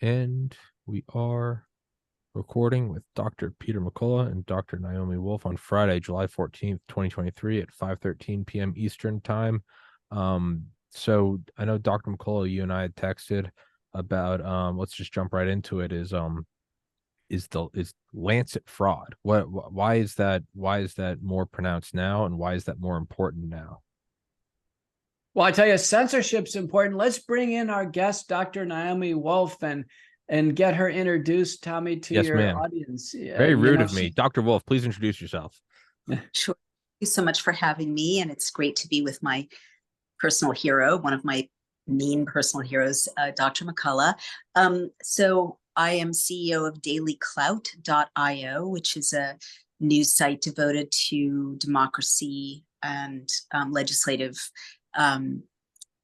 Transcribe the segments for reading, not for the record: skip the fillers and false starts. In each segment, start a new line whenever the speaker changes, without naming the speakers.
And we are recording with Dr. Peter McCullough and Dr. Naomi Wolf on Friday, July 14th, 2023 at 5:13 p.m. Eastern time. So I know Dr. McCullough, you and I had texted about let's just jump right into it, is Lancet fraud. Why is that more pronounced now, and why is that more important now?
Well, I tell you, censorship's important. Let's bring in our guest, Dr. Naomi Wolf, and get her introduced, Tommy, to
Yes,
your
ma'am.
audience.
Very rude of me. Dr. Wolf, please introduce yourself.
Sure. Thank you so much for having me. And it's great to be with my personal hero, one of my main personal heroes, Dr. McCullough. So I am CEO of dailyclout.io, which is a news site devoted to democracy and legislative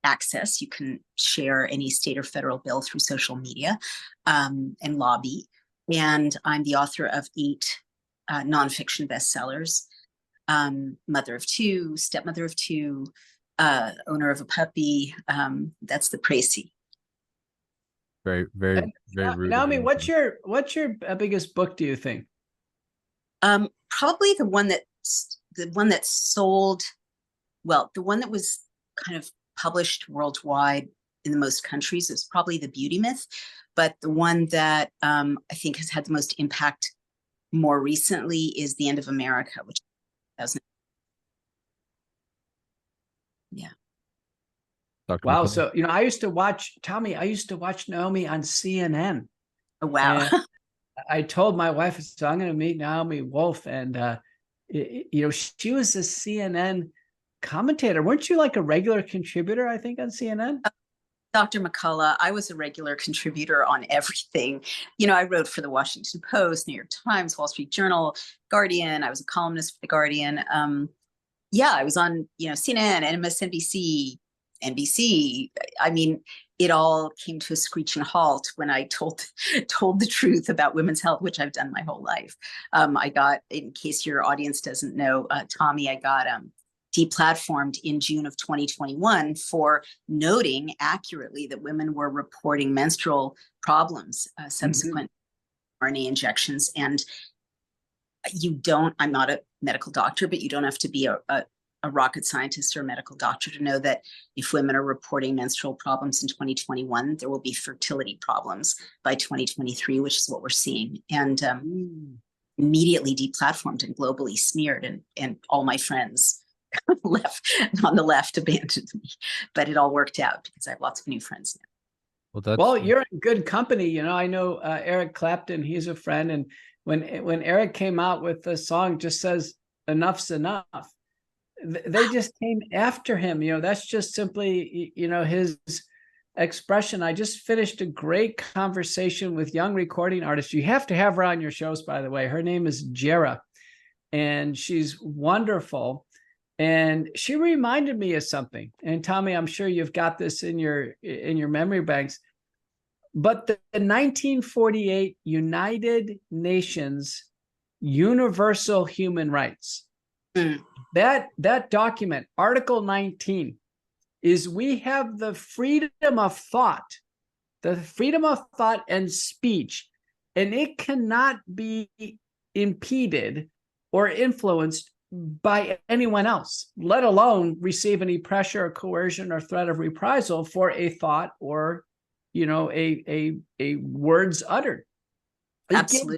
access. You can share any state or federal bill through social media and lobby. And I'm the author of 8 nonfiction bestsellers, mother of 2, stepmother of 2, owner of a puppy. That's the précis.
Very rude.
Naomi, what's your biggest book, do you think?
Probably the one that sold, well, the one that was kind of published worldwide in the most countries is probably The Beauty Myth. But the one that I think has had the most impact more recently is The End of America, which 2000. Yeah.
Dr.
Wow.
McCullough?
So, I used to watch Naomi on CNN.
Oh, wow.
I told my wife, so I'm going to meet Naomi Wolf. And, she was a CNN commentator. Weren't you like a regular contributor, I think, on CNN?
Dr. McCullough, I was a regular contributor on everything. I wrote for the Washington Post, New York Times, Wall Street Journal, Guardian. I was a columnist for the Guardian. I was on, CNN, MSNBC, NBC. I mean, it all came to a screeching halt when I told the truth about women's health, which I've done my whole life. I got, in case your audience doesn't know, Tommy, I got deplatformed in June of 2021 for noting accurately that women were reporting menstrual problems subsequent RNA injections. And I'm not a medical doctor, but you don't have to be a rocket scientist or a medical doctor to know that if women are reporting menstrual problems in 2021, there will be fertility problems by 2023, which is what we're seeing. And immediately deplatformed and globally smeared, and all my friends on the left abandoned me, but it all worked out because I have lots of new friends now.
Well, you're in good company. I know Eric Clapton, he's a friend. And when Eric came out with the song, just says, "Enough's enough," they just came after him. That's just simply, his expression. I just finished a great conversation with young recording artists. You have to have her on your shows, by the way. Her name is Jera, and she's wonderful. And she reminded me of something. And Tommy, I'm sure you've got this in your memory banks. But the 1948 United Nations Universal Human Rights, that document, Article 19, is we have the freedom of thought and speech, and it cannot be impeded or influenced by anyone else, let alone receive any pressure or coercion or threat of reprisal for a thought or, a words uttered.
Absolutely.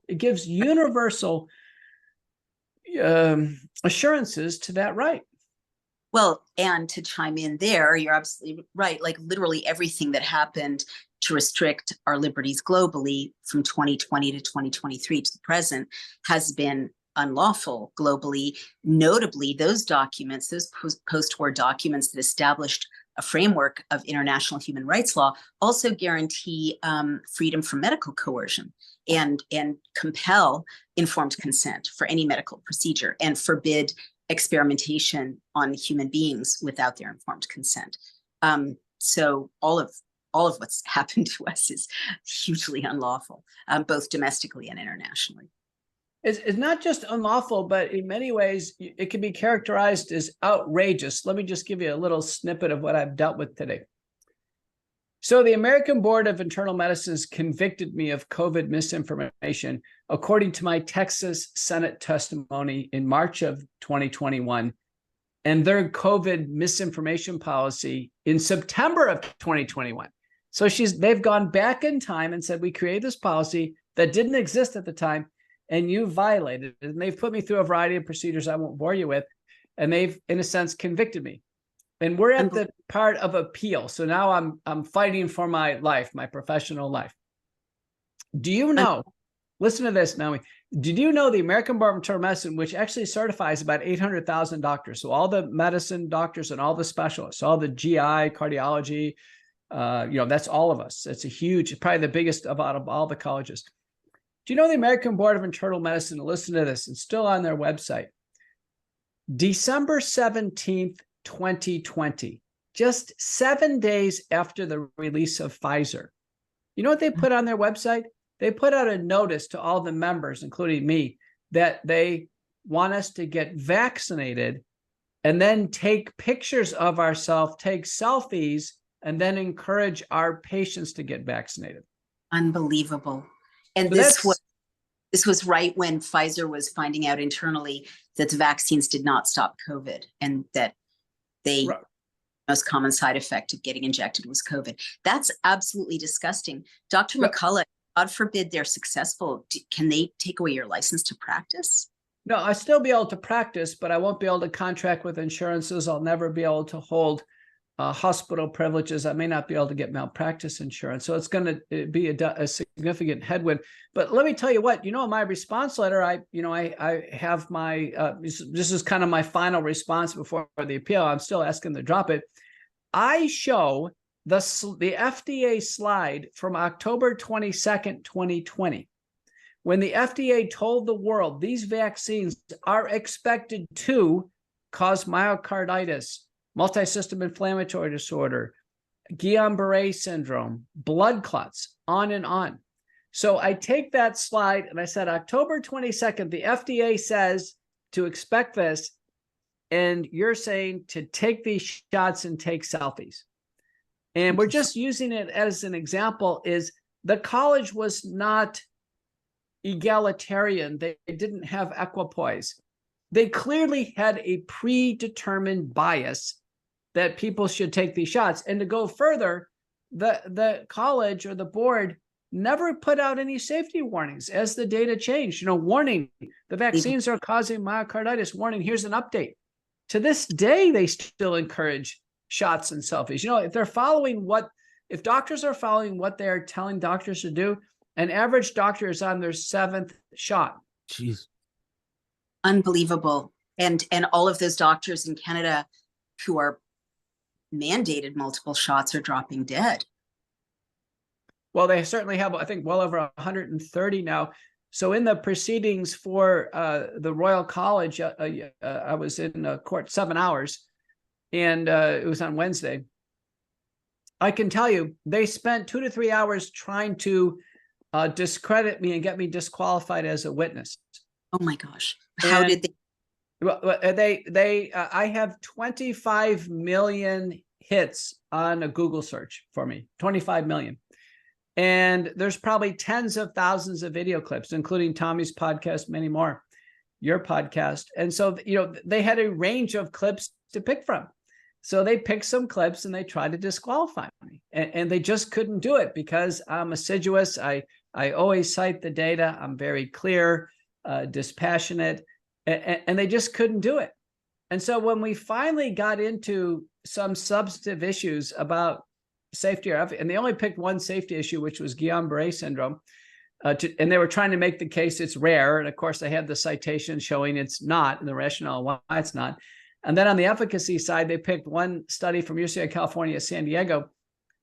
It gives universal assurances to that right.
Well, and to chime in there, you're absolutely right. Like literally everything that happened to restrict our liberties globally from 2020 to 2023 to the present has been unlawful globally. Notably, those documents, those post-war documents that established a framework of international human rights law, also guarantee freedom from medical coercion and compel informed consent for any medical procedure and forbid experimentation on human beings without their informed consent. So all of what's happened to us is hugely unlawful, both domestically and internationally.
It's not just unlawful, but in many ways, it can be characterized as outrageous. Let me just give you a little snippet of what I've dealt with today. So the American Board of Internal Medicine's convicted me of COVID misinformation, according to my Texas Senate testimony in March of 2021, and their COVID misinformation policy in September of 2021. So they've gone back in time and said, we created this policy that didn't exist at the time, and you violated it. And they've put me through a variety of procedures I won't bore you with, and they've, in a sense, convicted me. And we're at the part of appeal. So now I'm fighting for my life, my professional life. Do you know, listen to this, Naomi, did you know the American Board of Internal Medicine, which actually certifies about 800,000 doctors, so all the medicine doctors and all the specialists, all the GI, cardiology, that's all of us. It's a huge, probably the biggest of all the colleges. Do you know the American Board of Internal Medicine, listen to this, it's still on their website, December 17th, 2020, just 7 days after the release of Pfizer. You know what they put on their website? They put out a notice to all the members, including me, that they want us to get vaccinated and then take pictures of ourselves, take selfies, and then encourage our patients to get vaccinated.
Unbelievable. And
So
this was right when Pfizer was finding out internally that the vaccines did not stop COVID, and that the most common side effect of getting injected was COVID. That's absolutely disgusting. Dr. McCullough, God forbid they're successful. Can they take away your license to practice?
No, I'll still be able to practice, but I won't be able to contract with insurances. I'll never be able to hold hospital privileges. I may not be able to get malpractice insurance. So it's going to be a significant headwind. But let me tell you what, in my response letter, I have my, this is kind of my final response before the appeal. I'm still asking to drop it. I show the FDA slide from October 22nd, 2020, when the FDA told the world these vaccines are expected to cause myocarditis, multisystem inflammatory disorder, Guillain-Barré syndrome, blood clots, on and on. So I take that slide and I said, October 22nd, the FDA says to expect this, and you're saying to take these shots and take selfies. And we're just using it as an example, is the college was not egalitarian. They didn't have equipoise. They clearly had a predetermined bias that people should take these shots. And to go further, the college or the board never put out any safety warnings as the data changed. Warning, the vaccines are causing myocarditis. Warning, here's an update. To this day, they still encourage shots and selfies. If doctors are following what they're telling doctors to do, an average doctor is on their 7th shot.
Jeez.
Unbelievable. And all of those doctors in Canada who are mandated multiple shots are dropping dead.
Well, they certainly have, I think, well over 130 now. So in the proceedings for the Royal College, I was in court 7 hours, and it was on Wednesday. I can tell you, they spent 2 to 3 hours trying to discredit me and get me disqualified as a witness.
Oh my gosh. How did they?
Well, I have 25 million hits on a Google search for me, 25 million. And there's probably tens of thousands of video clips, including Tommy's podcast, many more, your podcast. And so, they had a range of clips to pick from. So they picked some clips and they tried to disqualify me. And they just couldn't do it because I'm assiduous. I always cite the data. I'm very clear, dispassionate, and they just couldn't do it. And so when we finally got into some substantive issues about safety and they only picked one safety issue, which was Guillain-Barré syndrome, and they were trying to make the case it's rare. And of course, they had the citation showing it's not, and the rationale why it's not. And then on the efficacy side, they picked one study from University of California, San Diego,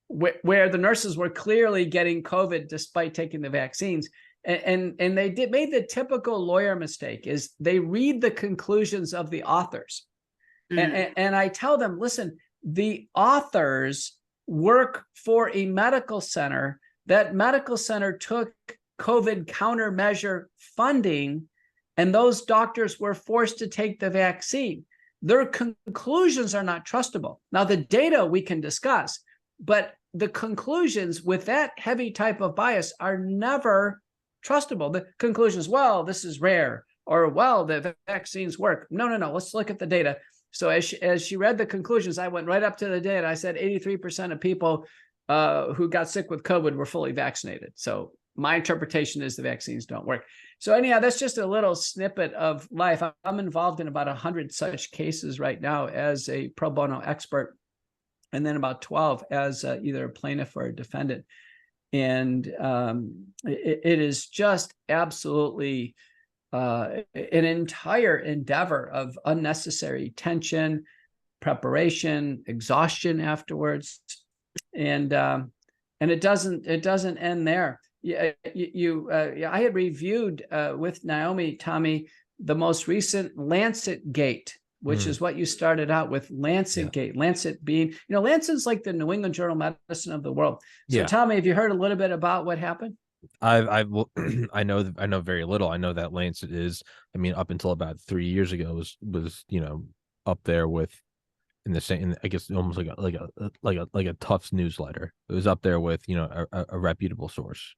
where the nurses were clearly getting COVID despite taking the vaccines. And they made the typical lawyer mistake, is they read the conclusions of the authors. And I tell them, listen, the authors work for a medical center. That medical center took COVID countermeasure funding, and those doctors were forced to take the vaccine. Their conclusions are not trustable. Now, the data we can discuss, But the conclusions with that heavy type of bias are never trustable. The conclusions, well, this is rare, or well, the vaccines work. No. Let's look at the data. So as she read the conclusions, I went right up to the data. I said 83% of people who got sick with COVID were fully vaccinated. So my interpretation is the vaccines don't work. So anyhow, that's just a little snippet of life. I'm involved in about 100 such cases right now as a pro bono expert, and then about 12 as either a plaintiff or a defendant. And it is just absolutely an entire endeavor of unnecessary tension, preparation, exhaustion afterwards, and it doesn't end there. I had reviewed with Naomi, Tommy, the most recent Lancet Gate, which is what you started out with, Lancet Gate. Lancet being, Lancet's like the New England Journal of Medicine of the world. So Tommy, have you heard a little bit about what happened?
I know very little. I know that Lancet is, up until about 3 years ago was up there with, in the same, I guess almost like a Tufts newsletter. It was up there with a reputable source.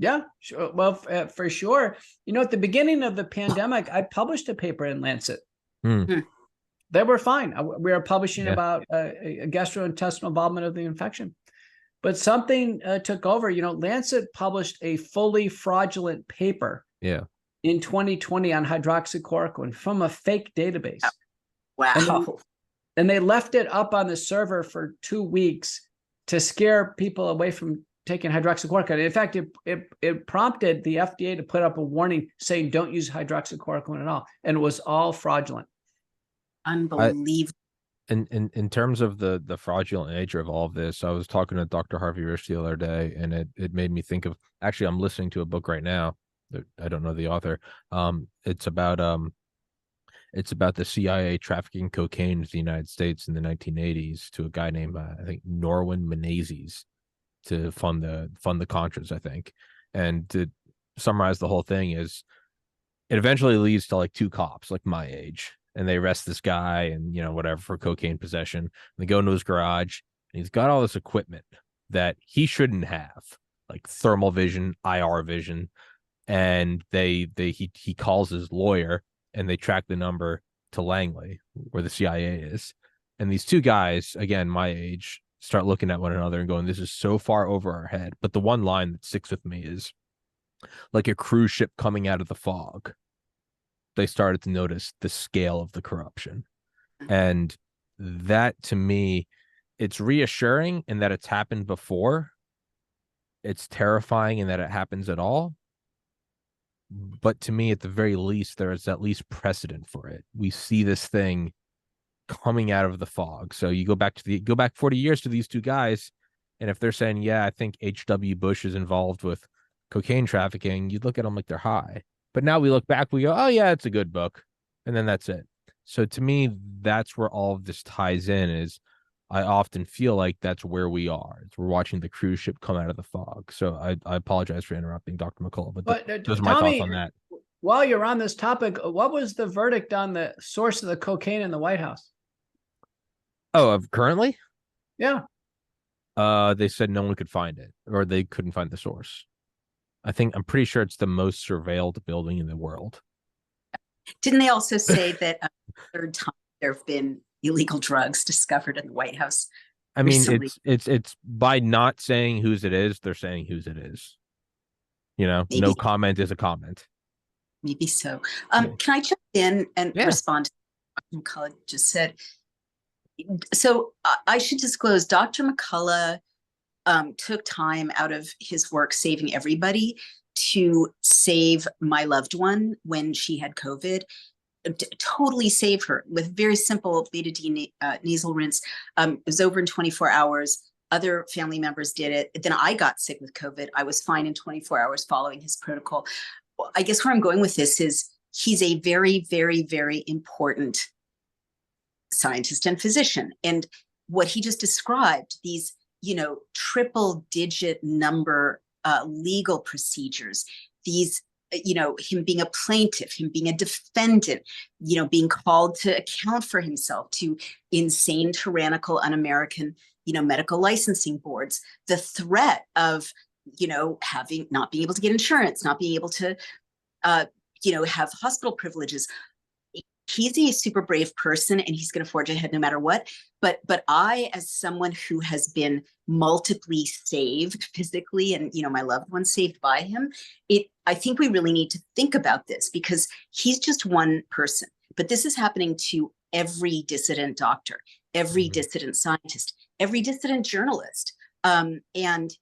Yeah, sure. Well, for sure. At the beginning of the pandemic, I published a paper in Lancet. They were fine. We were publishing about a gastrointestinal involvement of the infection. But something took over. Lancet published a fully fraudulent paper in 2020 on hydroxychloroquine from a fake database.
Wow.
And they left it up on the server for 2 weeks to scare people away from taking hydroxychloroquine. In fact, it prompted the FDA to put up a warning saying don't use hydroxychloroquine at all. And it was all fraudulent.
Unbelievable.
In terms of the fraudulent nature of all of this, I was talking to Dr. Harvey Rich the other day, and it made me think of, actually, I'm listening to a book right now. I don't know the author. It's about the CIA trafficking cocaine to the United States in the 1980s to a guy named I think Norwin Menezes to fund the Contras, I think. And to summarize the whole thing is, it eventually leads to like 2 cops like my age, and they arrest this guy and whatever for cocaine possession. And they go into his garage, and he's got all this equipment that he shouldn't have, like thermal vision, IR vision, and he calls his lawyer, and they track the number to Langley, where the CIA is. And these 2 guys, again, my age, start looking at one another and going, this is so far over our head. But the one line that sticks with me is, like a cruise ship coming out of the fog, they started to notice the scale of the corruption. And that, to me, it's reassuring in that it's happened before. It's terrifying in that it happens at all. But to me, at the very least, there is at least precedent for it. We see this thing coming out of the fog. So you go back 40 years to these 2 guys, and if they're saying, yeah, I think H.W. Bush is involved with cocaine trafficking, you'd look at them like they're high. But now we look back, we go, oh yeah, it's a good book, and then that's it. So to me, that's where all of this ties in. Is I often feel like that's where we are. We're watching the cruise ship come out of the fog. So I apologize for interrupting, Dr. McCullough, but those are my thoughts on that.
While you're on this topic, what was the verdict on the source of the cocaine in the White House?
Oh, currently?
Yeah.
They said no one could find it, or they couldn't find the source. I'm pretty sure it's the most surveilled building in the world.
Didn't they also say that a third time there have been illegal drugs discovered in the White House? Recently?
It's by not saying whose it is, they're saying whose it is. Maybe. No comment is a comment.
Maybe so. Can I jump in and respond to what McCullough just said? So I should disclose, Dr. McCullough took time out of his work saving everybody to save my loved one when she had COVID. Totally save her with very simple betadine nasal rinse. It was over in 24 hours. Other family members did it. Then I got sick with COVID. I was fine in 24 hours following his protocol. I guess where I'm going with this is he's a very, very, very important scientist and physician. And what he just described, these, triple digit number legal procedures, these, him being a plaintiff, him being a defendant, being called to account for himself, to insane, tyrannical, un-American, medical licensing boards, the threat of, not being able to get insurance, not being able to, have hospital privileges. He's a super brave person and he's going to forge ahead no matter what. But I, as someone who has been multiply saved physically and, my loved ones saved by him, I think we really need to think about this, because he's just one person. But this is happening to every dissident doctor, every dissident scientist, every dissident journalist. And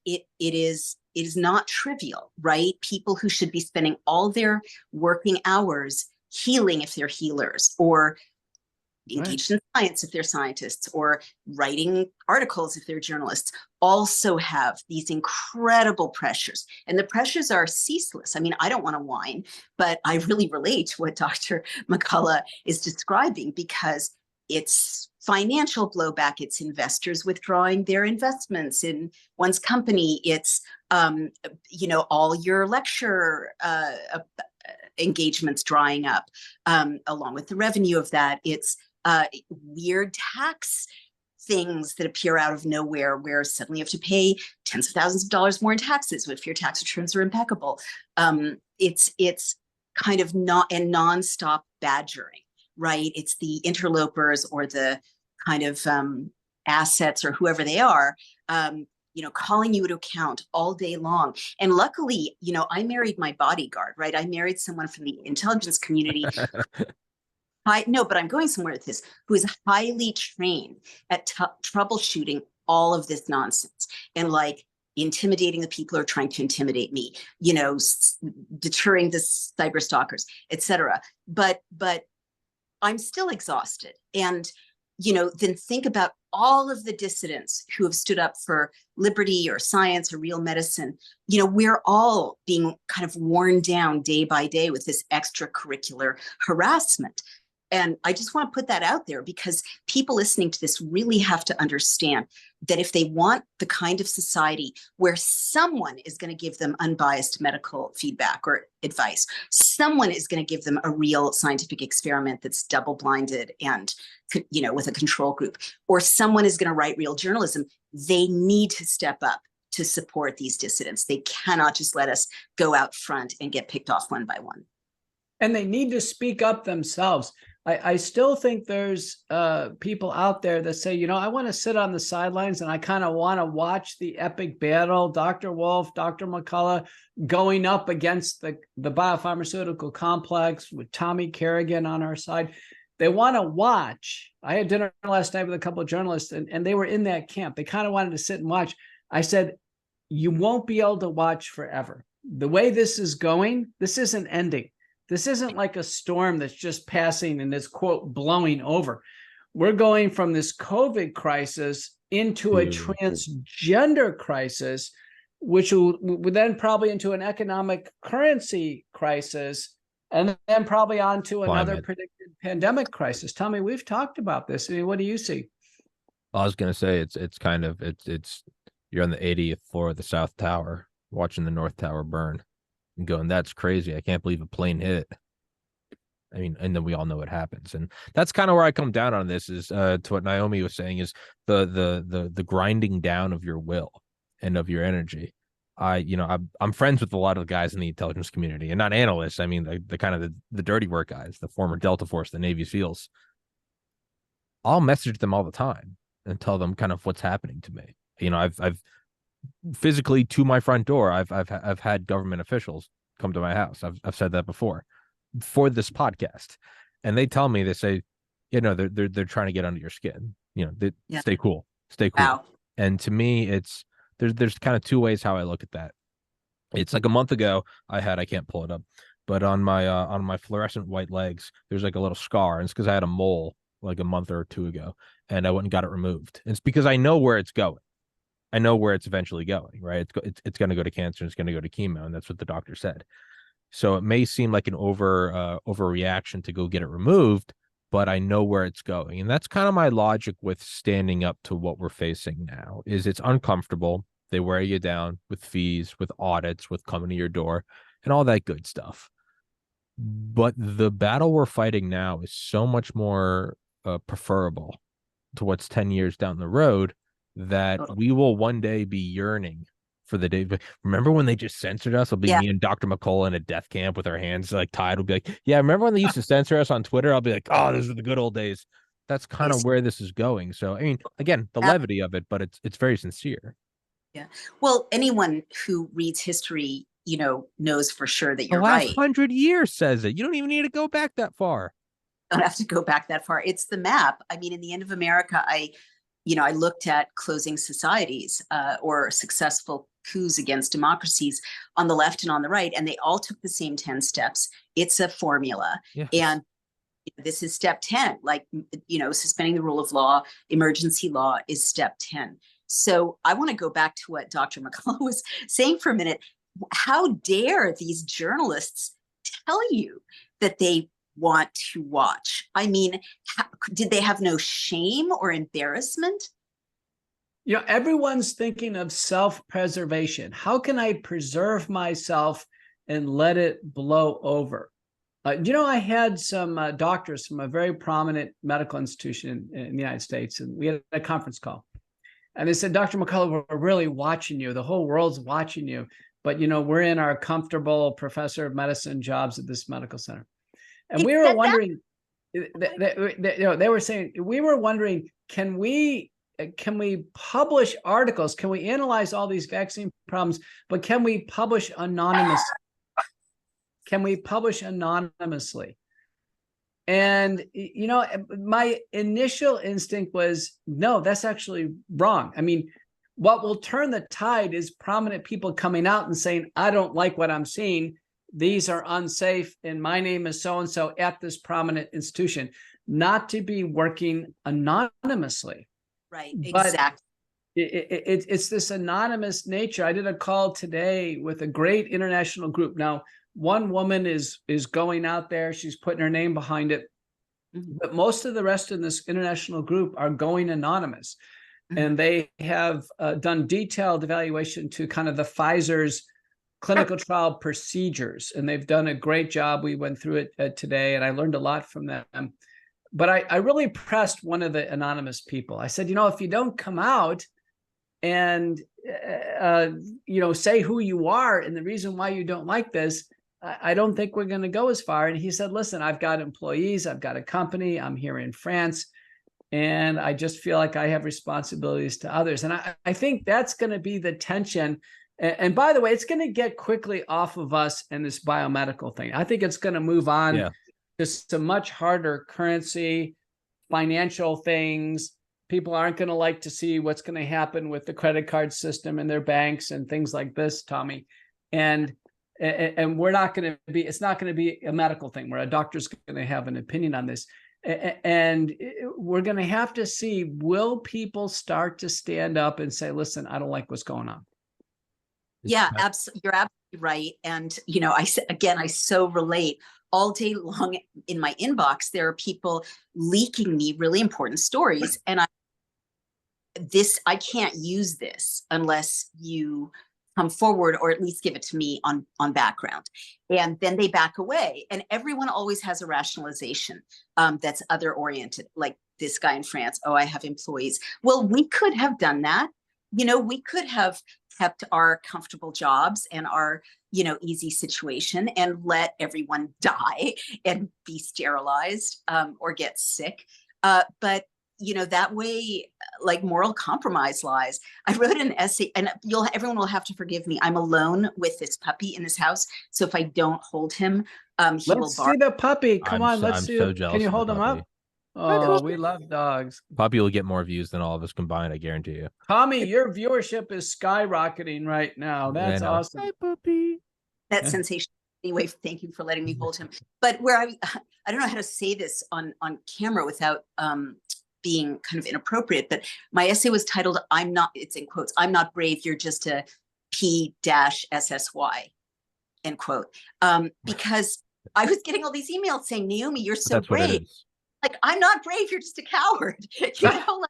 it is not trivial, right? People who should be spending all their working hours healing if they're healers, or engaged in science if they're scientists, or writing articles if they're journalists, also have these incredible pressures. And the pressures are ceaseless. I mean, I don't want to whine, but I really relate to what Dr. McCullough is describing, because it's financial blowback, it's investors withdrawing their investments in one's company, it's all your lecture engagements drying up, along with the revenue of that. It's weird tax things that appear out of nowhere, where suddenly you have to pay tens of thousands of dollars more in taxes if your tax returns are impeccable. It's kind of nonstop badgering, right? It's the interlopers or the kind of assets or whoever they are, calling you to account all day long. And luckily, I married my bodyguard, right? I married someone from the intelligence community. No, but I'm going somewhere with this, who is highly trained at troubleshooting all of this nonsense and intimidating the people who are trying to intimidate me, deterring the cyber stalkers, etc. But I'm still exhausted. And then think about all of the dissidents who have stood up for liberty or science or real medicine. We're all being kind of worn down day by day with this extracurricular harassment. And I just want to put that out there, because people listening to this really have to understand that if they want the kind of society where someone is going to give them unbiased medical feedback or advice, someone is going to give them a real scientific experiment that's double-blinded and, with a control group, or someone is going to write real journalism, they need to step up to support these dissidents. They cannot just let us go out front and get picked off one by one.
And they need to speak up themselves. I still think there's people out there that say, I want to sit on the sidelines and I kind of want to watch the epic battle, Dr. Wolf, Dr. McCullough going up against the biopharmaceutical complex with Tommy Carrigan on our side. They want to watch. I had dinner last night with a couple of journalists and they were in that camp. They kind of wanted to sit and watch. I said, you won't be able to watch forever. The way this is going, this isn't ending. This isn't like a storm that's just passing and is, quote, blowing over. We're going from this COVID crisis into a transgender crisis, which will then probably into an economic currency crisis, and then probably onto another predicted pandemic crisis. Tommy, we've talked about this. I mean, what do you see?
I was going to say it's you're on the 80th floor of the South Tower watching the North Tower burn. And going, that's crazy. I can't believe a plane hit. I mean, and then we all know what happens. And that's kind of where I come down on this, is to what Naomi was saying, is the grinding down of your will and of your energy. I'm friends with a lot of the guys in the intelligence community, and not analysts. I mean, the kind of the dirty work guys, the former Delta Force, the Navy SEALs. I'll message them all the time and tell them kind of what's happening to me. I've physically, to my front door, I've had government officials come to my house. I've said that before for this podcast, and they tell me, they say, they're trying to get under your skin. Stay cool.
Wow.
And to me, there's kind of two ways how I look at that. It's like a month ago, I can't pull it up, but on my fluorescent white legs, there's like a little scar, and it's because I had a mole like a month or two ago, and I went and got it removed. And it's because I know where it's going. I know where it's eventually going, right? It's going to go to cancer, and it's going to go to chemo, and that's what the doctor said. So it may seem like an overreaction to go get it removed, but I know where it's going. And that's kind of my logic with standing up to what we're facing now. Is it's uncomfortable. They wear you down with fees, with audits, with coming to your door, and all that good stuff. But the battle we're fighting now is so much more preferable to what's 10 years down the road, that
Totally.
we will one day be yearning for the day. But remember when they just censored us? It'll be
Yeah.
me and Dr. McCullough in a death camp with our hands like tied. We'll be like, yeah, remember when they used to censor us on Twitter? I'll be like, oh, those are the good old days. That's kind of where this is going. So, I mean, again, the levity of it, but it's very sincere.
Yeah. Well, anyone who reads history, you know, knows for sure that
The
you're
last
right.
100 years says it. You don't even need to go back that far.
Don't have to go back that far. It's the map. I mean, in the End of America, I looked at closing societies or successful coups against democracies on the left and on the right, and they all took the same 10 steps. It's a formula.
Yes.
And this is step 10, like, you know, suspending the rule of law, emergency law is step 10. So I want to go back to what Dr. McCullough was saying for a minute. How dare these journalists tell you that they want to watch? I mean, did they have no shame or embarrassment?
You know, everyone's thinking of self-preservation. How can I preserve myself and let it blow over? You know, I had some doctors from a very prominent medical institution in the United States, and we had a conference call. And they said, Dr. McCullough, we're really watching you. The whole world's watching you. But, you know, we're in our comfortable professor of medicine jobs at this medical center. And we were wondering, they were saying, we were wondering, can we publish articles? Can we analyze all these vaccine problems? But can we publish anonymously? Can we publish anonymously? And, you know, my initial instinct was, no, that's actually wrong. I mean, what will turn the tide is prominent people coming out and saying, I don't like what I'm seeing. These are unsafe. And my name is so-and-so at this prominent institution, not to be working anonymously.
Right,
But
exactly.
It's this anonymous nature. I did a call today with a great international group. Now, one woman is going out there. She's putting her name behind it. But most of the rest of this international group are going anonymous. And they have done detailed evaluation to kind of the Pfizer's clinical trial procedures. And they've done a great job. We went through it today, and I learned a lot from them. But I really pressed one of the anonymous people. I said, you know, if you don't come out and, you know, say who you are and the reason why you don't like this, I don't think we're going to go as far. And he said, listen, I've got employees, I've got a company, I'm here in France, and I just feel like I have responsibilities to others. And I think that's going to be the tension. And by the way, it's going to get quickly off of us and this biomedical thing. I think it's going to move on to some much harder currency, financial things. People aren't going to like to see what's going to happen with the credit card system and their banks and things like this, Tommy. And we're not going to be, it's not going to be a medical thing where a doctor's going to have an opinion on this. And we're going to have to see, will people start to stand up and say, listen, I don't like what's going on?
Yeah, absolutely. You're absolutely right. And, you know, I so relate. All day long in my inbox, there are people leaking me really important stories. And I can't use this unless you come forward or at least give it to me on background. And then they back away. And everyone always has a rationalization that's other oriented, like this guy in France. Oh, I have employees. Well, we could have done that. You know, we could have kept our comfortable jobs and our, you know, easy situation and let everyone die and be sterilized or get sick. But, you know, that way, like, moral compromise lies. I wrote an essay, and everyone will have to forgive me. I'm alone with this puppy in this house. So if I don't hold him, he will bark.
Let's see the puppy. Come on, let's see.
So jealous.
Can you hold him up? Oh, we love dogs.
Puppy will get more views than all of us combined, I guarantee you.
Tommy, your viewership is skyrocketing right now. That's awesome.
Hi, puppy.
That's sensational. Anyway, thank you for letting me hold him. But where I don't know how to say this on camera without being kind of inappropriate, but my essay was titled, it's in quotes, "I'm not brave, you're just a P-SSY," end quote. Because I was getting all these emails saying, Naomi, you're so brave. Like, I'm not brave, you're just a coward. You know, like,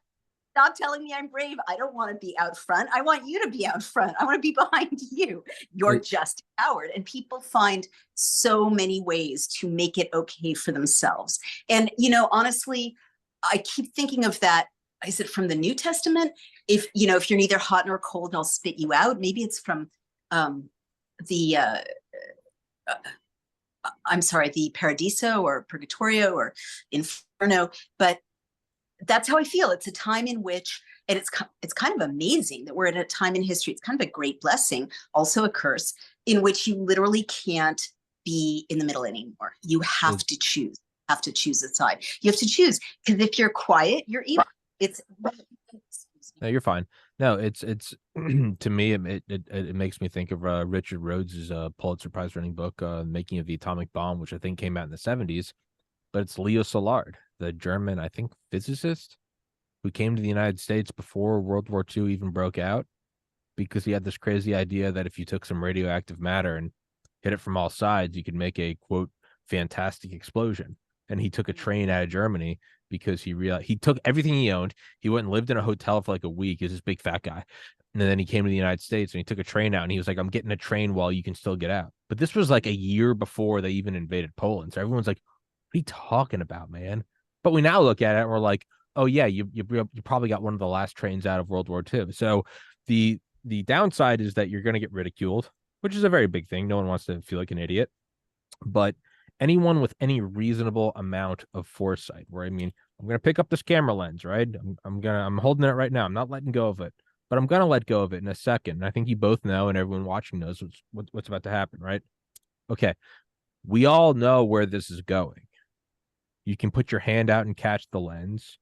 stop telling me I'm brave. I don't want to be out front. I want you to be out front. I want to be behind you. You're just a coward. And people find so many ways to make it okay for themselves. And, you know, honestly, I keep thinking of that is it from the New Testament? If you're neither hot nor cold, I'll spit you out. Maybe it's from the I'm sorry, the Paradiso or Purgatorio or Inferno. But that's how I feel. It's a time in which, and it's kind of amazing that we're at a time in history. It's kind of a great blessing, also a curse, in which you literally can't be in the middle anymore. You have to choose. Have to choose a side. You have to choose, because if you're quiet, you're evil. It's
no, you're fine. No, it's to me, it makes me think of Richard Rhodes's Pulitzer Prize winning book, Making of the Atomic Bomb, which I think came out in the 70s. But it's Leo Szilard, the German, I think, physicist who came to the United States before World War II even broke out, because he had this crazy idea that if you took some radioactive matter and hit it from all sides, you could make a, quote, fantastic explosion. And he took a train out of Germany because he realized he took everything he owned. He went and lived in a hotel for like a week. He's this big fat guy. And then he came to the United States and he took a train out and he was like, I'm getting a train while you can still get out. But this was like a year before they even invaded Poland. So everyone's like, what are you talking about, man? But we now look at it and we're like, oh yeah, you probably got one of the last trains out of World War II. So the downside is that you're going to get ridiculed, which is a very big thing. No one wants to feel like an idiot. But anyone with any reasonable amount of foresight, where, I mean, I'm going to pick up this camera lens, right? I'm holding it right now. I'm not letting go of it, but I'm going to let go of it in a second. And I think you both know, and everyone watching knows what's about to happen, right? Okay. We all know where this is going. You can put your hand out and catch the lens.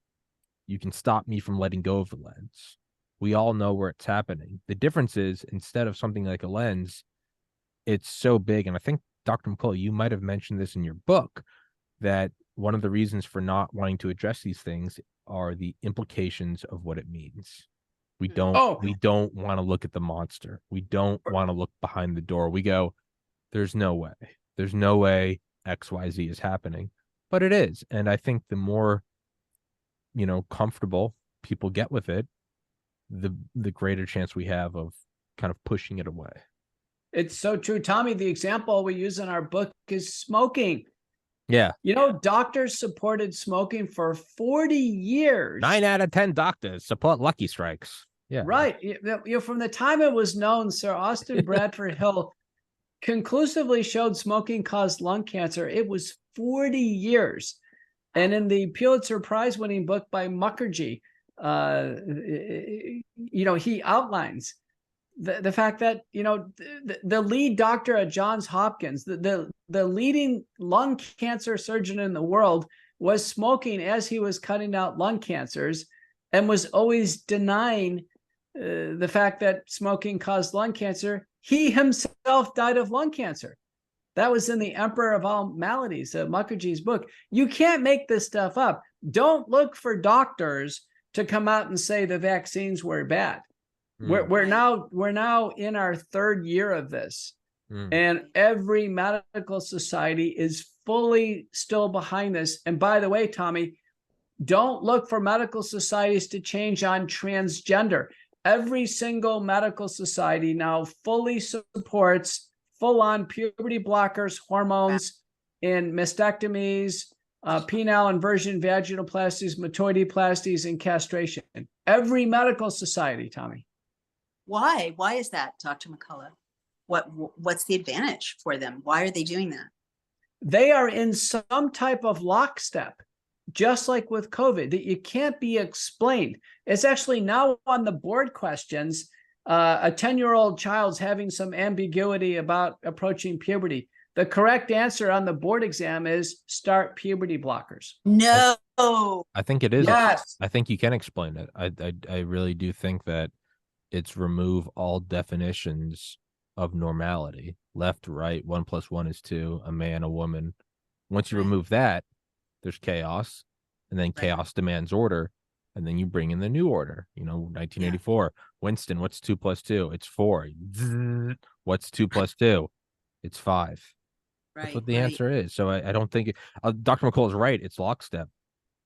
You can stop me from letting go of the lens. We all know where it's happening. The difference is, instead of something like a lens, it's so big. And I think, Dr. McCullough, you might have mentioned this in your book, that one of the reasons for not wanting to address these things are the implications of what it means. We don't want to look at the monster. We don't want to look behind the door. We go, there's no way. There's no way XYZ is happening. But it is. And I think the more, comfortable people get with it, the greater chance we have of kind of pushing it away.
It's so true, Tommy. The example we use in our book is smoking.
Yeah.
Doctors supported smoking for 40 years.
9 out of 10 doctors support Lucky Strikes. Yeah.
Right. From the time it was known, Sir Austin Bradford Hill conclusively showed smoking caused lung cancer. It was 40 years. And in the Pulitzer Prize winning book by Mukherjee, he outlines the fact that, the lead doctor at Johns Hopkins, the leading lung cancer surgeon in the world, was smoking as he was cutting out lung cancers, and was always denying the fact that smoking caused lung cancer. He himself died of lung cancer. That was in The Emperor of All Maladies, Mukherjee's book. You can't make this stuff up. Don't look for doctors to come out and say the vaccines were bad. We're now in our third year of this, and every medical society is fully still behind this. And by the way, Tommy, don't look for medical societies to change on transgender. Every single medical society now fully supports full-on puberty blockers, hormones, and mastectomies, penile inversion, vaginoplasties, metoidoplasties, and castration. Every medical society, Tommy.
Why? Why is that, Dr. McCullough? What's the advantage for them? Why are they doing that?
They are in some type of lockstep, just like with COVID, that you can't be explained. It's actually now on the board questions. A 10-year-old child's having some ambiguity about approaching puberty. The correct answer on the board exam is start puberty blockers.
No.
I think it is.
Yes.
I think you can explain it. I really do think that it's remove all definitions of normality. Left, right, 1 + 1 is 2, a man, a woman. Once you remove that, there's chaos, and then chaos demands order. And then you bring in the new order, 1984. Winston, what's 2 + 2? It's 4. What's 2 + 2? It's 5. That's what the answer is. So I don't think Dr. McCullough is right. It's lockstep,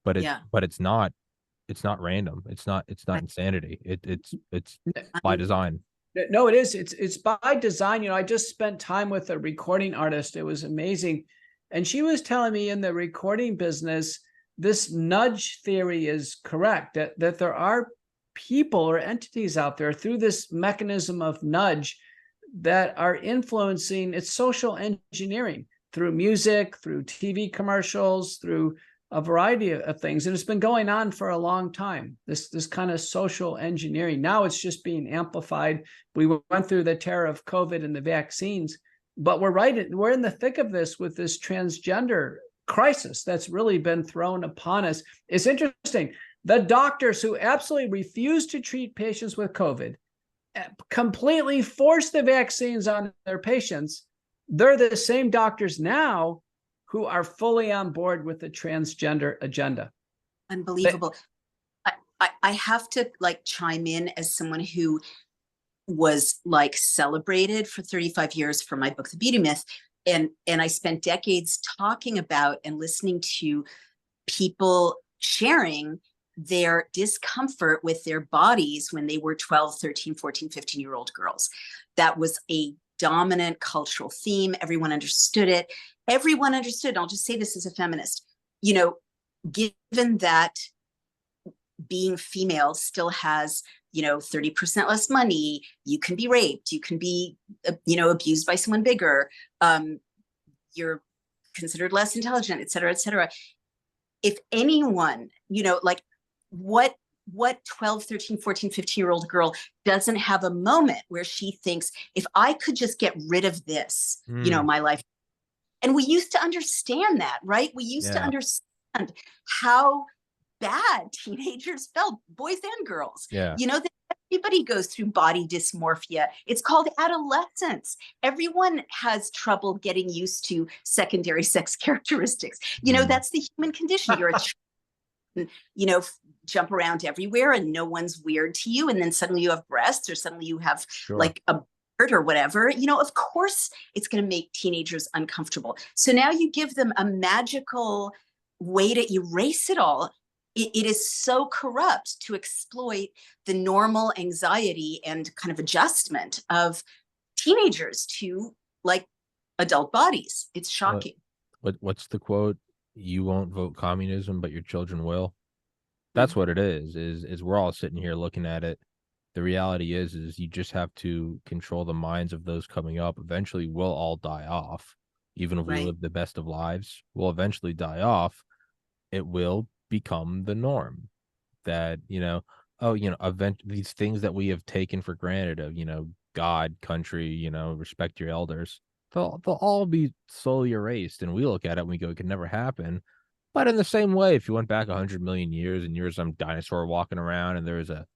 but it's not random. It's not insanity. It's by design.
No, it is. It's by design. I just spent time with a recording artist. It was amazing. And she was telling me, in the recording business, this nudge theory is correct, that there are people or entities out there through this mechanism of nudge that are influencing, it's social engineering through music, through TV commercials, through a variety of things. And it's been going on for a long time, this kind of social engineering. Now it's just being amplified. We went through the terror of COVID and the vaccines, but we're in the thick of this with this transgender crisis that's really been thrown upon us. It's interesting. The doctors who absolutely refuse to treat patients with COVID, completely force the vaccines on their patients, they're the same doctors now who are fully on board with the transgender agenda.
Unbelievable. I have to like chime in as someone who was like celebrated for 35 years for my book, The Beauty Myth. And I spent decades talking about and listening to people sharing their discomfort with their bodies when they were 12, 13, 14, 15-year-old girls. That was a dominant cultural theme. Everyone understood it. Everyone understood. And I'll just say this as a feminist, you know, given that being female still has, you know, 30% less money, you can be raped, you can be, you know, abused by someone bigger, you're considered less intelligent, et cetera, et cetera. If anyone, you know, like what 12, 13, 14, 15-year-old girl doesn't have a moment where she thinks, if I could just get rid of this, you know, my life. And we used to understand that, right? We used to understand how bad teenagers felt, boys and girls.
Yeah.
You know, that everybody goes through body dysmorphia. It's called adolescence. Everyone has trouble getting used to secondary sex characteristics. You know, that's the human condition. You're a child, you know, jump around everywhere and no one's weird to you. And then suddenly you have breasts or suddenly you have like a beard or whatever. You know, of course, it's going to make teenagers uncomfortable. So now you give them a magical way to erase it all. It is so corrupt to exploit the normal anxiety and kind of adjustment of teenagers to like adult bodies. It's shocking.
What's the quote? You won't vote communism, but your children will. That's what it is we're all sitting here looking at it. The reality is you just have to control the minds of those coming up. Eventually we'll all die off. Even if we live the best of lives, we'll eventually die off. It will become the norm that, you know, these things that we have taken for granted of, you know, God, country, you know, respect your elders, they'll all be slowly erased. And we look at it and we go, it could never happen. But in the same way, if you went back 100 million years and you're some dinosaur walking around and there's a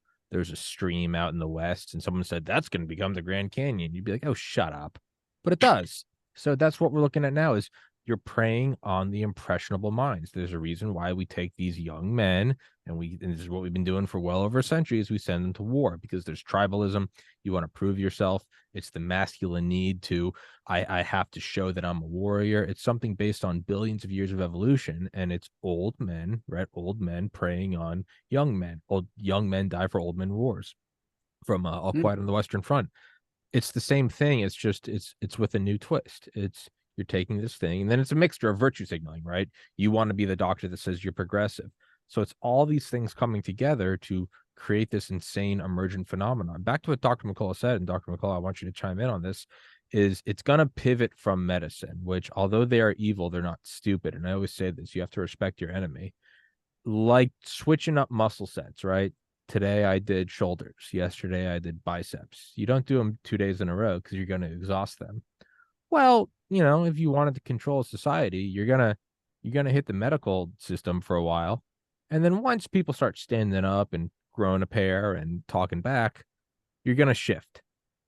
stream out in the west and someone said that's going to become the Grand Canyon, you'd be like, oh, shut up. But it does. So that's what we're looking at now, is you're preying on the impressionable minds. There's a reason why we take these young men and this is what we've been doing for well over a century, is we send them to war, because there's tribalism. You want to prove yourself. It's the masculine need to, I have to show that I'm a warrior. It's something based on billions of years of evolution, and it's old men, right? Old men preying on young men. Young men die for old men wars from All Quiet on the Western Front. It's the same thing. It's just, it's with a new twist. You're taking this thing, and then it's a mixture of virtue signaling, right? You want to be the doctor that says you're progressive. So it's all these things coming together to create this insane emergent phenomenon. Back to what Dr. McCullough said, and Dr. McCullough, I want you to chime in on this, is it's going to pivot from medicine, which although they are evil, they're not stupid. And I always say this, you have to respect your enemy. Like switching up muscle sets, right? Today I did shoulders. Yesterday I did biceps. You don't do them 2 days in a row because you're going to exhaust them. Well, you know, if you wanted to control society, you're gonna hit the medical system for a while. And then once people start standing up and growing a pair and talking back, you're gonna shift.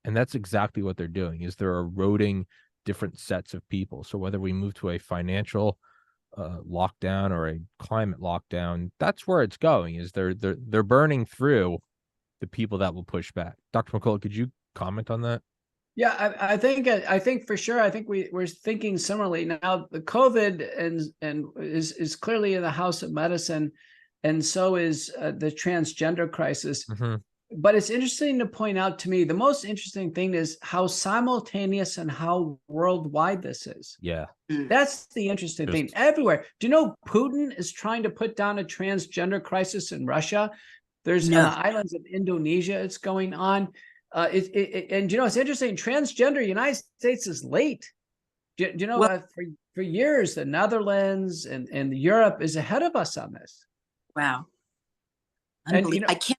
And that's exactly what they're doing, is they're eroding different sets of people. So whether we move to a financial lockdown or a climate lockdown, that's where it's going, is they're burning through the people that will push back. Dr. McCullough, could you comment on that?
Yeah, I think for sure. I think we're thinking similarly now. The COVID and is clearly in the house of medicine, and so is the transgender crisis. But it's interesting to point out to me, the most interesting thing is how simultaneous and how worldwide this is.
Yeah.
That's the interesting thing. Everywhere. Do you know Putin is trying to put down a transgender crisis in Russia? There's on the islands of Indonesia, it's going on. And you know, it's interesting. Transgender United States is late. Do you know, for years, the Netherlands and Europe is ahead of us on this.
Wow.
And you know,
I can't.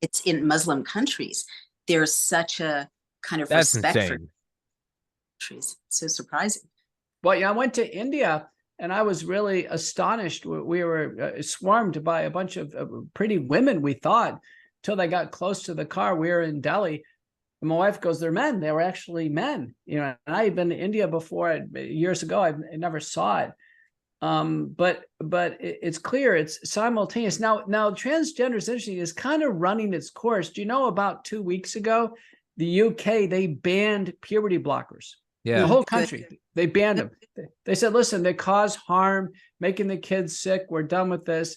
It's in Muslim countries. There's such a kind of
That's
respect
insane.
for countries. So surprising.
well, yeah, I went to India and I was really astonished. We were swarmed by a bunch of pretty women, we thought, till they got close to the car. We were in Delhi. And my wife goes, they're men. They were actually men. You know, and I had been to India before years ago. I never saw it. But it's clear it's simultaneous. Now transgender is interesting. It's kind of running its course. Do you know about 2 weeks ago, the UK, they banned puberty blockers.
Yeah.
The whole country, they banned them. They said, listen, they cause harm, making the kids sick. We're done with this.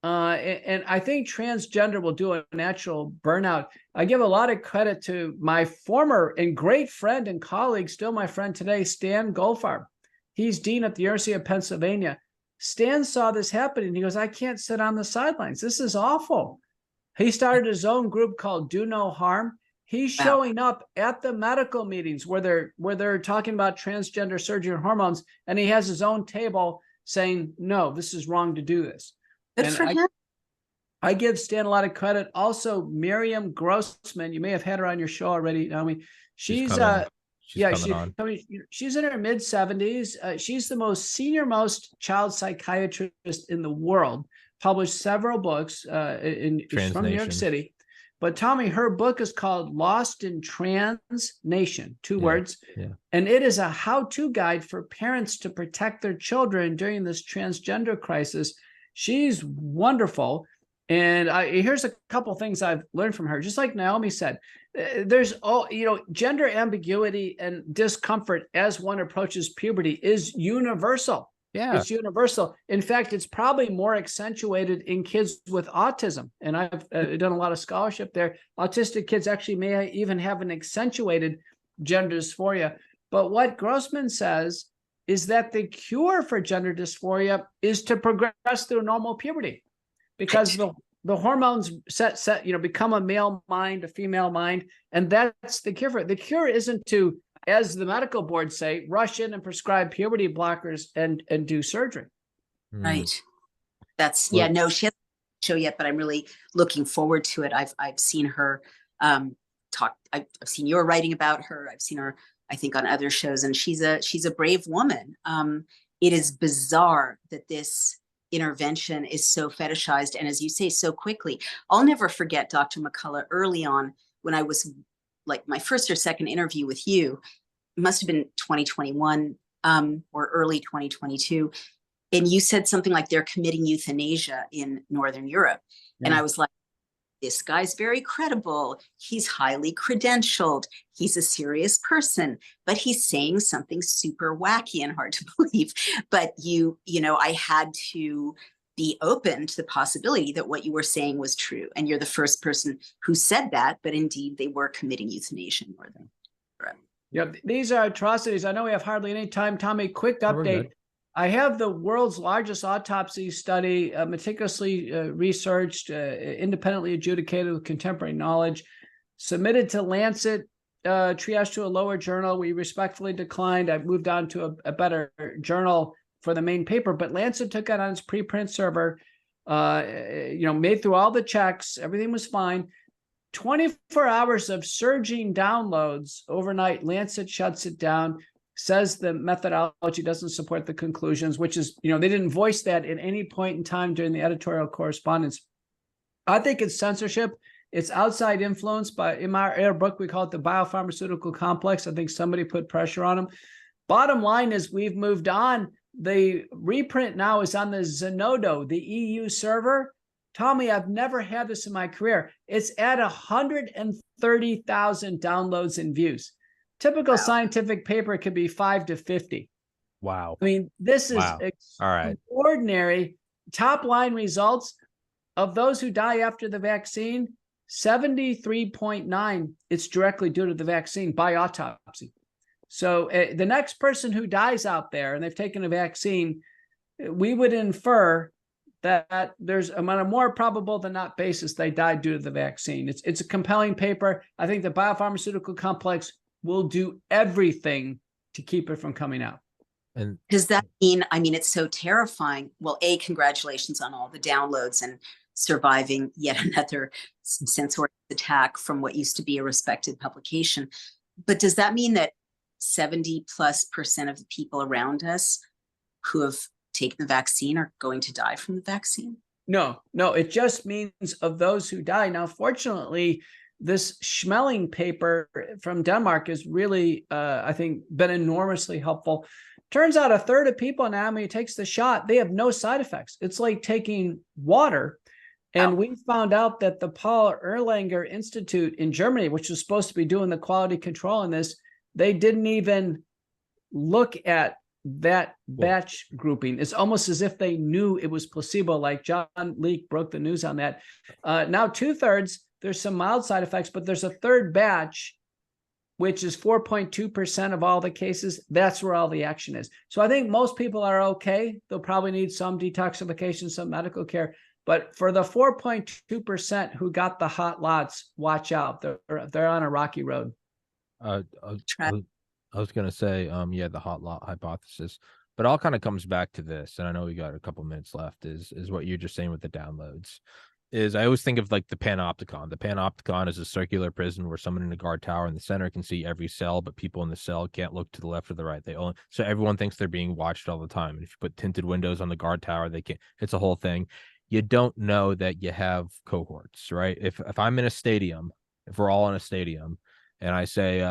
And I think transgender will do a natural burnout. I give a lot of credit to my former and great friend and colleague, still my friend today, Stan Goldfarb. He's dean at the University of Pennsylvania. Stan saw this happening. He goes, I can't sit on the sidelines. This is awful. He started his own group called Do No Harm. He's showing up at the medical meetings where they're talking about transgender surgery and hormones, and he has his own table saying, no, this is wrong to do this.
Good for him.
I give Stan a lot of credit. Also, Miriam Grossman, you may have had her on your show already, Naomi. She's in her mid-70s. She's the senior most child psychiatrist in the world. Published several books from New York City. But Tommy, her book is called Lost in Trans Nation, two words.
Yeah.
And it is a how-to guide for parents to protect their children during this transgender crisis. She's wonderful. And here's a couple things I've learned from her. Just like Naomi said, there's gender ambiguity and discomfort as one approaches puberty is universal.
Yeah.
It's universal. In fact, it's probably more accentuated in kids with autism. And I've done a lot of scholarship there. Autistic kids actually may even have an accentuated gender dysphoria. But what Grossman says is that the cure for gender dysphoria is to progress through normal puberty, because the hormones become a male mind, a female mind, and that's the cure for it. The cure isn't to, as the medical boards say, rush in and prescribe puberty blockers and do surgery.
Right. She hasn't show yet, but I'm really looking forward to it. I've seen her talk. I've seen your writing about her. I've seen her, I think, on other shows, and she's a brave woman. It is bizarre that this intervention is so fetishized, and as you say, so quickly. I'll never forget, Dr. McCullough, early on when I was like my first or second interview with you, it must have been 2021 or early 2022, and you said something like they're committing euthanasia in Northern Europe, and I was like, this guy's very credible. He's highly credentialed. He's a serious person, but he's saying something super wacky and hard to believe. But I had to be open to the possibility that what you were saying was true. And you're the first person who said that, but indeed they were committing euthanasia in Northern Europe.
Yeah, these are atrocities. I know we have hardly any time. Tommy, quick update. I have the world's largest autopsy study, meticulously researched, independently adjudicated with contemporary knowledge, submitted to Lancet, triaged to a lower journal. We respectfully declined. I moved on to a better journal for the main paper, but Lancet took it on its preprint server, made through all the checks. Everything was fine. 24 hours of surging downloads overnight. Lancet shuts it down. Says the methodology doesn't support the conclusions, which is, they didn't voice that at any point in time during the editorial correspondence. I think it's censorship. It's outside influence. But in our book, we call it the biopharmaceutical complex. I think somebody put pressure on them. Bottom line is we've moved on. The reprint now is on the Zenodo, the EU server. Tommy, I've never had this in my career. It's at 130,000 downloads and views. Typical scientific paper could be 5 to 50.
Wow.
I mean, this is extraordinary. Top line results of those who die after the vaccine, 73.9, it's directly due to the vaccine by autopsy. So the next person who dies out there and they've taken a vaccine, we would infer that there's on a more probable than not basis they died due to the vaccine. It's a compelling paper. I think the biopharmaceutical complex will do everything to keep it from coming out.
And does that mean, I mean, it's so terrifying. Well, congratulations on all the downloads and surviving yet another censorious attack from what used to be a respected publication. But does that mean that 70+% of the people around us who have taken the vaccine are going to die from the vaccine?
No, it just means of those who die. Now, fortunately, this Schmeling paper from Denmark has really, I think, been enormously helpful. Turns out a third of people now, when he takes the shot, they have no side effects. It's like taking water. And we found out that the Paul Erlanger Institute in Germany, which was supposed to be doing the quality control in this, they didn't even look at that batch grouping. It's almost as if they knew it was placebo, like John Leake broke the news on that. Now 2/3, there's some mild side effects, but there's a third batch, which is 4.2% of all the cases. That's where all the action is. So I think most people are okay. They'll probably need some detoxification, some medical care. But for the 4.2% who got the hot lots, watch out. They're on a rocky road.
I was going to say, the hot lot hypothesis, but all kind of comes back to this. And I know we got a couple minutes left is what you're just saying with the downloads is I always think of like the panopticon. The panopticon is a circular prison where someone in a guard tower in the center can see every cell, but people in the cell can't look to the left or the right. So everyone thinks they're being watched all the time. And if you put tinted windows on the guard tower, they can't, it's a whole thing. You don't know that you have cohorts, right? If I'm in a stadium, if we're all in a stadium and I say,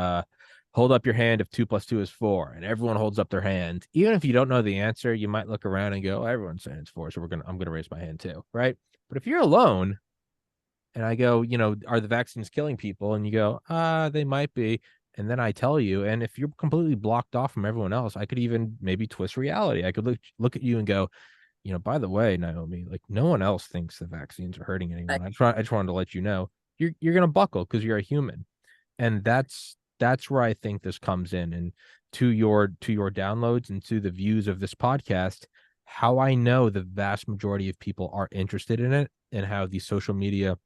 hold up your hand if 2 + 2 is 4, and everyone holds up their hand. Even if you don't know the answer, you might look around and go, everyone's saying it's 4, so I'm gonna raise my hand too, right? But if you're alone, and I go, are the vaccines killing people? And you go, they might be, and then I tell you, and if you're completely blocked off from everyone else, I could even maybe twist reality. I could look at you and go, by the way, Naomi, like no one else thinks the vaccines are hurting anyone. I just wanted to let you know you're gonna buckle because you're a human, and that's where I think this comes in. And to your downloads and to the views of this podcast, how I know the vast majority of people are interested in it and how the social media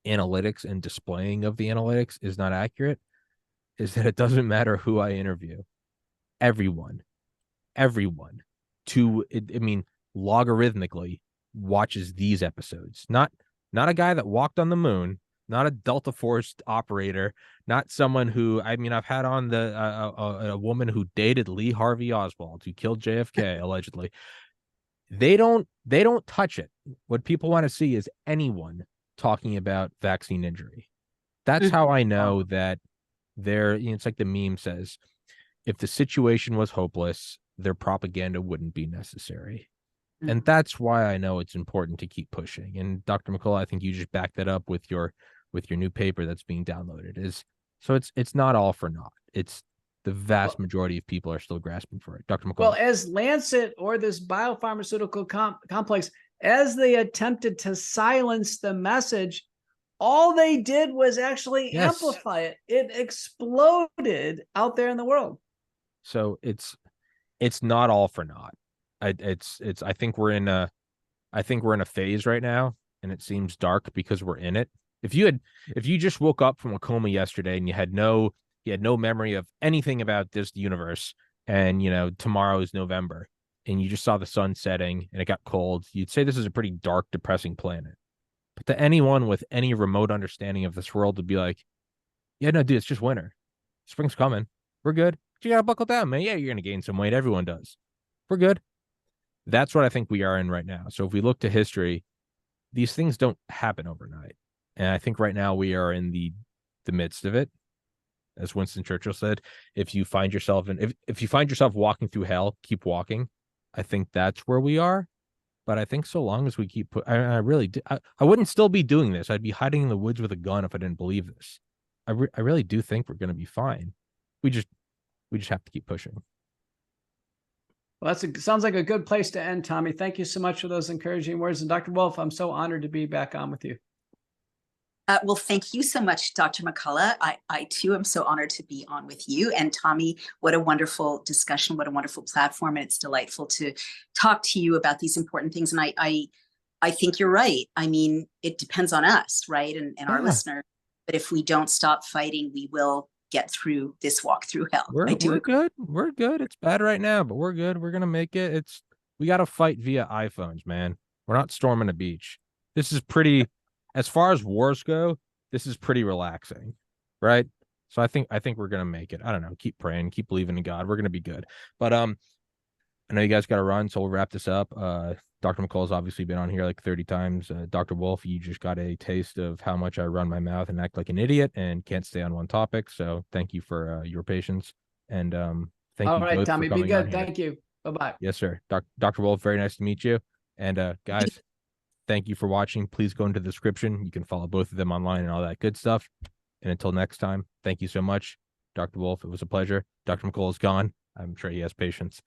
analytics and displaying of the analytics is not accurate is that it doesn't matter who I interview. Everyone logarithmically watches these episodes. Not a guy that walked on the moon, not a Delta Force operator, not someone who, I've had on a woman who dated Lee Harvey Oswald, who killed JFK, allegedly. They don't touch it. What people want to see is anyone talking about vaccine injury. That's how I know that it's like the meme says, if the situation was hopeless, their propaganda wouldn't be necessary. And that's why I know it's important to keep pushing. And Dr. McCullough, I think you just backed that up with your new paper that's being downloaded. So it's not all for naught. It's the vast majority of people are still grasping for it. Dr. McCullough.
Well, as Lancet or this biopharmaceutical complex, as they attempted to silence the message, all they did was actually amplify it. It exploded out there in the world.
So it's not all for naught. I think we're in a phase right now, and it seems dark because we're in it. If you just woke up from a coma yesterday and you had no memory of anything about this universe, and tomorrow is November, and you just saw the sun setting and it got cold, you'd say this is a pretty dark, depressing planet. But to anyone with any remote understanding of this world would be like, yeah, no, dude, it's just winter. Spring's coming. We're good. You gotta buckle down, man. Yeah, you're gonna gain some weight. Everyone does. We're good. That's what I think we are in right now. So if we look to history, these things don't happen overnight. And I think right now we are in the midst of it. As Winston Churchill said, if you find yourself walking through hell, keep walking. I think that's where we are. But I think so long as we keep I wouldn't still be doing this. I'd be hiding in the woods with a gun if I didn't believe this. I really do think we're going to be fine. We just have to keep pushing.
Well, sounds like a good place to end, Tommy. Thank you so much for those encouraging words. And Dr. Wolf, I'm so honored to be back on with you.
Well, thank you so much, Dr. McCullough. I too am so honored to be on with you. And Tommy, what a wonderful discussion, what a wonderful platform. And it's delightful to talk to you about these important things. And I think you're right. I mean, it depends on us, right? And our listeners. But if we don't stop fighting, we will get through this walk through hell.
We're good. We're good. It's bad right now, but we're good. We're gonna make it. We got to fight via iPhones, man. We're not storming a beach. This is pretty, as far as wars go, this is pretty relaxing, right? So I think we're gonna make it. I don't know. Keep praying, keep believing in God. We're gonna be good. But I know you guys got to run, so we'll wrap this up. Dr. McCullough's obviously been on here like 30 times. Dr. Wolf, you just got a taste of how much I run my mouth and act like an idiot and can't stay on one topic. So thank you for your patience. And thank you both
Tommy,
for
be
coming
good.
on here.
Thank you. Bye-bye.
Yes, sir. Dr. Wolf, very nice to meet you. And guys, thank you for watching. Please go into the description. You can follow both of them online and all that good stuff. And until next time, thank you so much. Dr. Wolf, it was a pleasure. Dr. McCullough is gone. I'm sure he has patience.